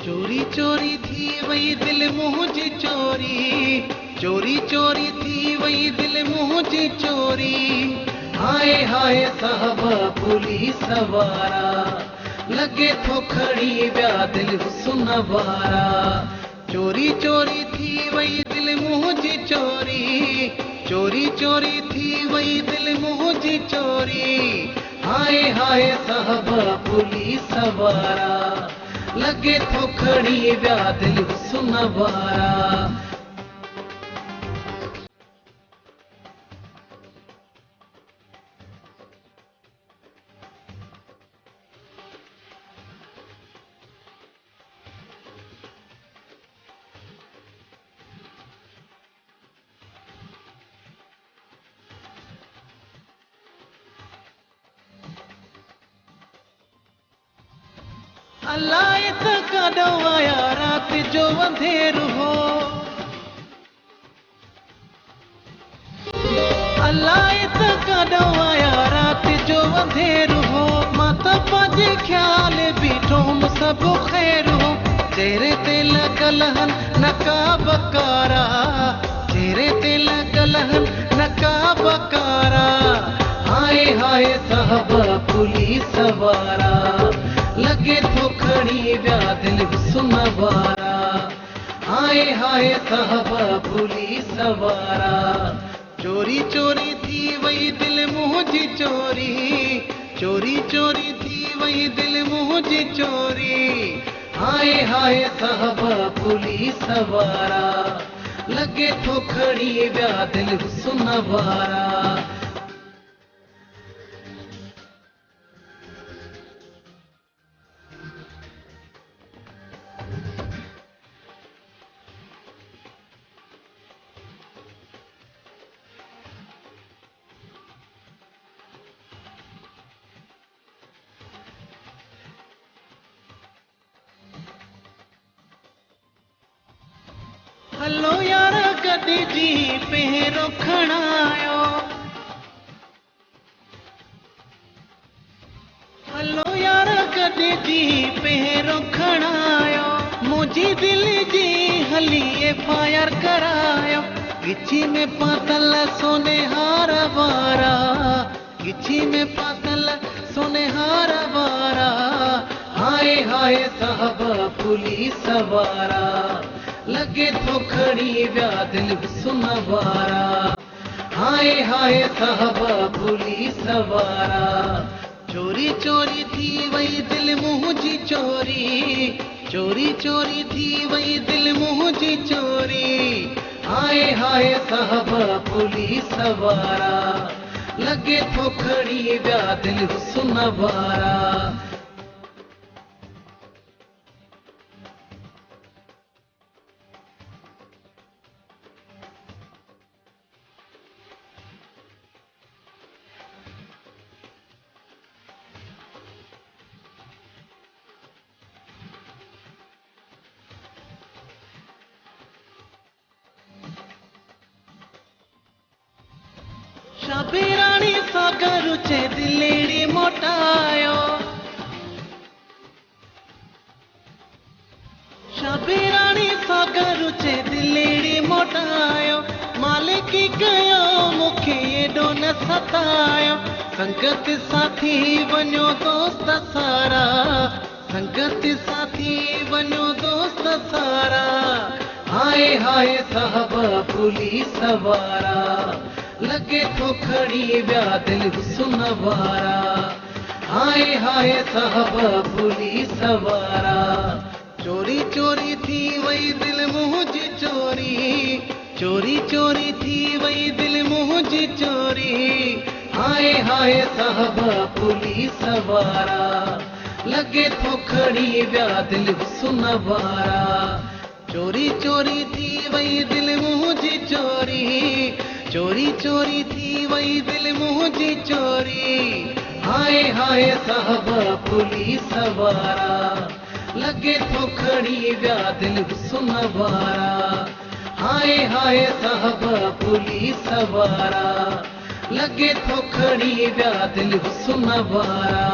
चोरी चोरी थी वही दिल मुंहिंजी चोरी, चोरी चोरी थी वही दिल मुंहिंजी चोरी। हाय हाय साहबा पुलिस वारा, लगे थो खड़ी विया दिल हुस्न वारा। चोरी चोरी थी वही दिल मुंहिंजी चोरी, चोरी चोरी थी वही दिल मुंहिंजी चोरी। हाय हाय साहबा पुलिस वारा, लगे थो खड़ी विया दिल हुस्न वारा। अल्लाह त कॾो आया रात जो अंधेर हो, अल्लाह त कॾो आया रात जो अंधेर हो। मां त पंहिंजे ख्याल बीठो हुम सभु ख़ैर हो। चेहरे ते लॻल हन नकाब कारा, चेहरे ते लॻल हन नकाब कारा। हाय हाय साहबा पुलिस वारा, लगे थो खड़ी विया दिल हुस्न वारा। हाय हाय साहबा पुलिस वारा, चोरी चोरी थी वही दिल मुंहिंजी चोरी, चोरी चोरी थी वही दिल मुंहिंजी चोरी। हाय हाय साहबा पुलिस वारा, लगे थो खड़ी विया दिल हुस्न वारा। हलो यार गड्डी जी पहिरों खणायो, हलो यार गड्डी जी पहिरों खणायो। मुंहिंजी दिल जी हली FIR करायो। गिची में पातल सोने हार वारा, गिची में पातल सोने हार वारा। हाय हाय साहबा पुलिस वारा, लगे थो खड़ी विया दिल हुस्न वारा। हाय हाय साहबा पुलिस वारा, चोरी चोरी थी वही दिल मुंहिंजी चोरी, चोरी चोरी थी वही दिल मुंहिंजी चोरी। हाय हाय साहबा पुलिस वारा, लगे थो खड़ी विया दिल हुस्न वारा। शाबी रानी सागर चे दिलेड़ी मोटायो, शाबी रानी सागर चे दिलेड़ी मोटायो। मालिकी कयो मूंखे एॾो न सतायो। संगत साथी वञो दोस्त सारा, संगत साथी वञो दोस्त सारा। हाय हाय साहबा पुलिस वारा, लगे थो खड़ी विया दिल हुस्न वारा। हाय हाय साहबा पुलिस वारा, चोरी चोरी थी वही दिल मुंहिंजी चोरी, चोरी चोरी थी वही दिल मुंहिंजी चोरी। हाय हाय साहबा पुलिस वारा, लगे थो खड़ी विया दिल हुस्न वारा। चोरी चोरी थी वही दिल मुंहिंजी चोरी, चोरी चोरी थी वही दिल मुंहिंजी चोरी। हाय हाय साहबा पुलिस वारा, लगे थो खड़ी विया दिल हुस्न वारा। हाय हाय साहबा पुलिस वारा, लगे थो खड़ी विया दिल हुस्न वारा।